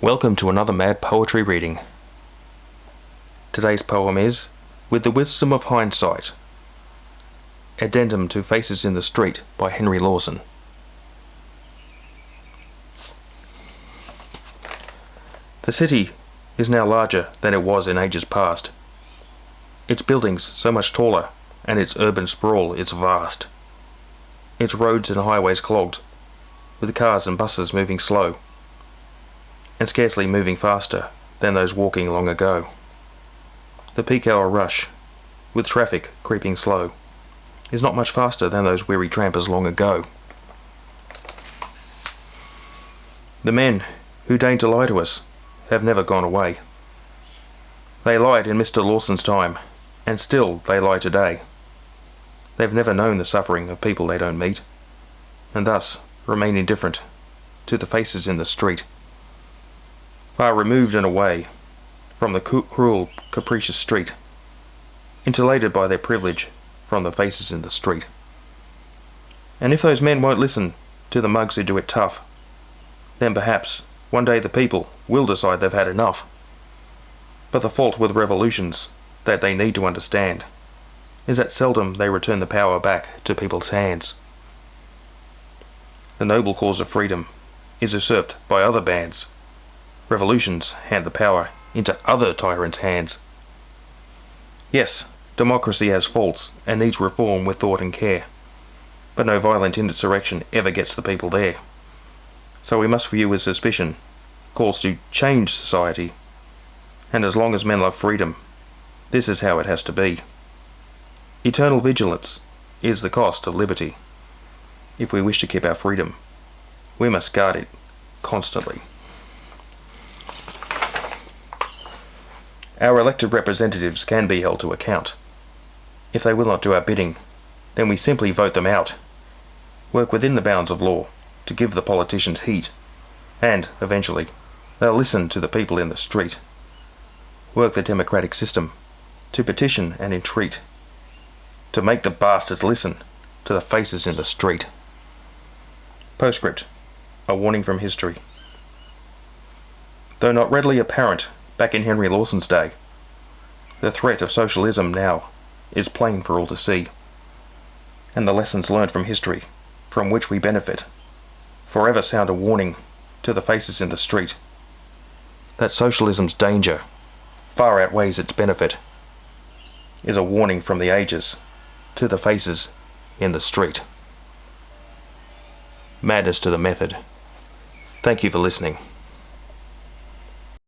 Welcome to another Mad Poetry reading. Today's poem is With the Wisdom of Hindsight, addendum to Faces in the Street by Henry Lawson. The city is now larger than it was in ages past. Its buildings so much taller, and its urban sprawl is vast. Its roads and highways clogged, with cars and buses moving slow, and scarcely moving faster than those walking long ago. The peak hour rush, with traffic creeping slow, is not much faster than those weary trampers long ago. The men who deigned to lie to us have never gone away. They lied in Mr. Lawson's time, and still they lie today. They've never known the suffering of people they don't meet, and thus remain indifferent to the faces in the street. Far removed and away from the cruel, capricious street, insulated by their privilege from the faces in the street. And if those men won't listen to the mugs who do it tough, then perhaps one day the people will decide they've had enough. But the fault with revolutions that they need to understand is that seldom they return the power back to people's hands. The noble cause of freedom is usurped by other bands. Revolutions hand the power into other tyrants' hands. Yes, democracy has faults and needs reform with thought and care, but no violent insurrection ever gets the people there. So we must view with suspicion calls to change society, and as long as men love freedom, this is how it has to be. Eternal vigilance is the cost of liberty. If we wish to keep our freedom, we must guard it constantly. Our elected representatives can be held to account. If they will not do our bidding, then we simply vote them out. Work within the bounds of law to give the politicians heat, and, eventually, they'll listen to the people in the street. Work the democratic system to petition and entreat, to make the bastards listen to the faces in the street. Postscript, a warning from history. Though not readily apparent back in Henry Lawson's day, the threat of socialism now is plain for all to see, and the lessons learned from history, from which we benefit, forever sound a warning to the faces in the street that socialism's danger far outweighs its benefit, is a warning from the ages to the faces in the street. Madness to the method. Thank you for listening.